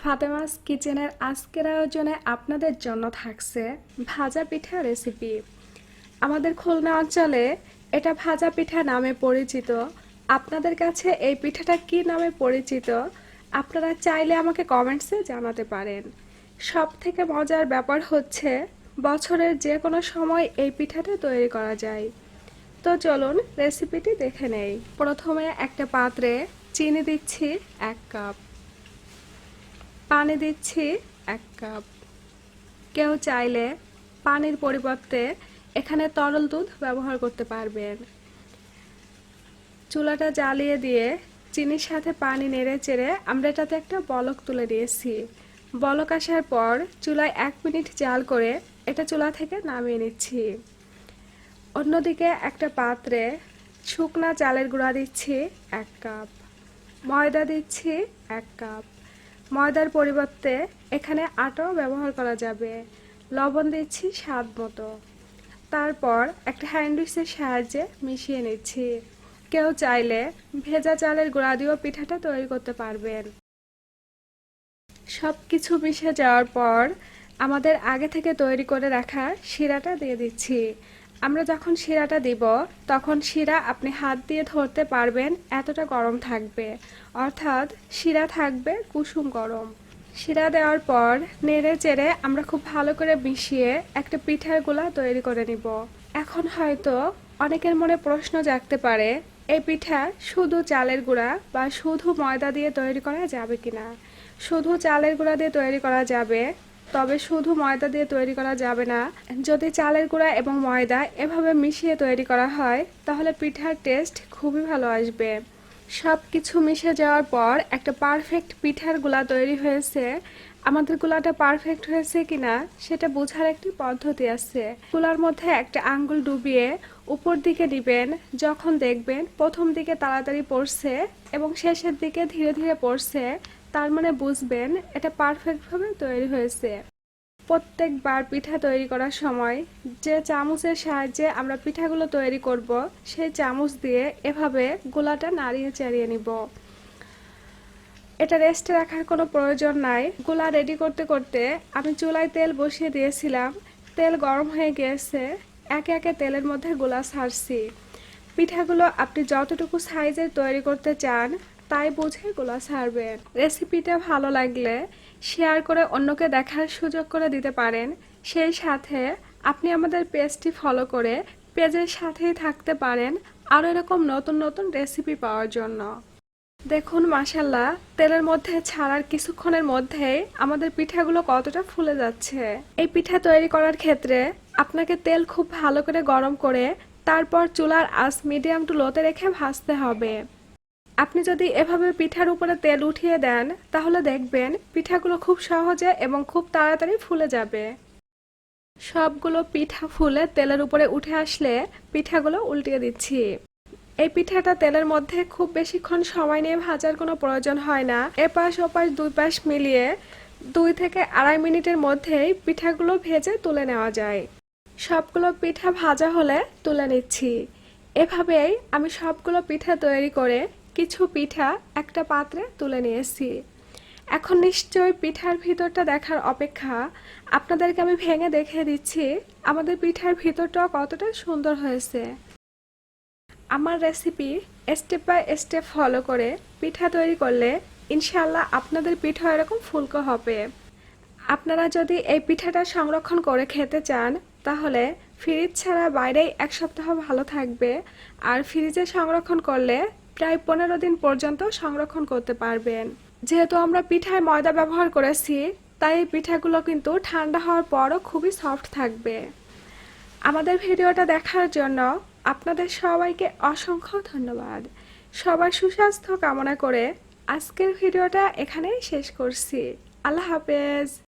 ফাতেমাস কিচেনের আজকের আয়োজনে আপনাদের জন্য থাকছে ভাজা পিঠা রেসিপি। আমাদের খুলনা অঞ্চলে এটা ভাজা পিঠা নামে পরিচিত। আপনাদের কাছে এই পিঠাটা কি নামে পরিচিত আপনারা চাইলে আমাকে কমেন্টসে জানাতে পারেন। সব থেকে মজার ব্যাপার হচ্ছে বছরের যে কোনো সময় এই পিঠাটা তৈরি করা যায়। তো চলুন রেসিপিটি দেখে নেই। প্রথমে একটা পাত্রে চিনি দিচ্ছি 1 কাপ, পানি দিচ্ছি 1 কাপ। কেউ চাইলে পানির পরিবর্তে এখানে তরল দুধ ব্যবহার করতে পারবেন। চুলাটা জ্বালিয়ে দিয়ে চিনির সাথে পানি নেড়ে চেড়ে আমরা এটাতে একটা বলক তুলে দিয়েছি। বলক আসার পর চুলায় 1 মিনিট জাল করে এটা চুলা থেকে নামিয়ে নিচ্ছি। অন্যদিকে একটা পাত্রে শুকনা চালের গুঁড়া দিচ্ছি 1 কাপ, ময়দা দিচ্ছি 1 কাপ। ময়দার পরিবর্তে এখানে আটাও ব্যবহার করা যাবে। লবণ দিচ্ছি স্বাদ মতো। তারপর একটা হ্যান্ড উইক্সের সাহায্যে মিশিয়ে নিচ্ছি। কেউ চাইলে ভেজা চালের গুঁড়া দিয়েও পিঠাটা তৈরি করতে পারবেন। সব কিছু মিশে যাওয়ার পর আমাদের আগে থেকে তৈরি করে রাখা শিরাটা দিয়ে দিচ্ছি। আমরা যখন শিরাটা দিব তখন শিরা আপনি হাত দিয়ে ধরতে পারবেন, এতটা গরম থাকবে, অর্থাৎ শিরা থাকবে কুসুম গরম। শিরা দেওয়ার পর নেড়ে চেড়ে আমরা খুব ভালো করে মিশিয়ে একটা পিঠার গোলা তৈরি করে নিব। এখন হয়তো অনেকের মনে প্রশ্ন জাগতে পারে, এই পিঠা শুধু চালের গুঁড়া বা শুধু ময়দা দিয়ে তৈরি করা যাবে কিনা। শুধু চালের গুঁড়া দিয়ে তৈরি করা যাবে, তবে শুধু ময়দা দিয়ে তৈরি করা যাবে না। যদি চালের গুঁড়া এবং ময়দা এভাবে মিশিয়ে তৈরি করা হয় তাহলে পিঠার টেস্ট খুবই ভালো আসবে। সব কিছু মিশে যাওয়ার পর একটা পারফেক্ট পিঠার গোলা তৈরি হয়েছে। আমাদের গোলাটা পারফেক্ট হয়েছে কিনা সেটা বোঝার একটি পদ্ধতি আছে। গোলার মধ্যে একটা আঙ্গুল ডুবিয়ে উপর দিকে দিবেন। যখন দেখবেন প্রথম দিকে তাড়াতাড়ি পড়ছে এবং শেষের দিকে ধীরে ধীরে পড়ছে, তার মানে বুঝবেন এটা পারফেক্টভাবে তৈরি হয়েছে। প্রত্যেকবার পিঠা তৈরি করার সময় যে চামচের সাহায্যে আমরা পিঠাগুলো তৈরি করব সেই চামচ দিয়ে এভাবে গোলাটা নাড়িয়ে চাড়িয়ে নিব। এটা রেস্টে রাখার কোনো প্রয়োজন নাই। গোলা রেডি করতে করতে আমি চুলায় তেল বসিয়ে দিয়েছিলাম। তেল গরম হয়ে গিয়েছে, একে একে তেলের মধ্যে গোলা ছাড়ছি। পিঠাগুলো আপনি যতটুকু সাইজের তৈরি করতে চান তাই বুঝে গোলা ছাড়বেন। রেসিপিটা ভালো লাগলে শেয়ার করে অন্যকে দেখার সুযোগ করে দিতে পারেন। সেই সাথে আপনি আমাদের পেজটি ফলো করে পেজের সাথেই থাকতে পারেন আরও এরকম নতুন নতুন রেসিপি পাওয়ার জন্য। দেখুন মাশাআল্লাহ, তেলের মধ্যে ছাড়ার কিছুক্ষণের মধ্যেই আমাদের পিঠাগুলো কতটা ফুলে যাচ্ছে। এই পিঠা তৈরি করার ক্ষেত্রে আপনাকে তেল খুব ভালো করে গরম করে তারপর চুলার আঁচ মিডিয়াম টু লোতে রেখে ভাজতে হবে। আপনি যদি এভাবে পিঠার উপরে তেল উঠিয়ে দেন তাহলে দেখবেন পিঠাগুলো খুব সহজে এবং খুব তাড়াতাড়ি ফুলে যাবে। সবগুলো পিঠা ফুলে তেলের উপরে উঠে আসলে পিঠাগুলো উল্টিয়ে দিচ্ছি। এই পিঠাটা তেলের মধ্যে খুব বেশিক্ষণ সময় নিয়ে ভাজার কোনো প্রয়োজন হয় না। এপাশ ওপাশ দুই পাশ মিলিয়ে 2 থেকে 2.5 মিনিটের মধ্যেই পিঠাগুলো ভেজে তুলে নেওয়া যায়। সবগুলো পিঠা ভাজা হলে তুলে নিচ্ছি। এভাবেই আমি সবগুলো পিঠা তৈরি করে কিছু পিঠা একটা পাত্রে তুলে নিয়েছি। এখন নিশ্চয়ই পিঠার ভিতরটা দেখার অপেক্ষা। আপনাদেরকে আমি ভেঙে দেখিয়ে দিচ্ছি আমাদের পিঠার ভিতরটাও কতটা সুন্দর হয়েছে। আমার recipe step by step follow করে পিঠা তৈরি করলে ইনশাআল্লাহ আপনাদের পিঠা এরকম ফুলকো হবে। আপনারা যদি এই পিঠাটা সংরক্ষণ করে খেতে চান তাহলে ফ্রিজ ছাড়া বাইরেই 1 সপ্তাহ ভালো থাকবে। আর ফ্রিজে সংরক্ষণ করলে প্রায় 15 দিন পর্যন্ত সংরক্ষণ করতে পারবেন। যেহেতু আমরা পিঠায় ময়দা ব্যবহার করেছি তাই এই পিঠাগুলো কিন্তু ঠান্ডা হওয়ার পরও খুবই সফট থাকবে। আমাদের ভিডিওটা দেখার জন্য আপনাদের সবাইকে অসংখ্য ধন্যবাদ। সবার সুস্বাস্থ্য কামনা করে আজকের ভিডিওটা এখানেই শেষ করছি। আল্লাহ হাফেজ।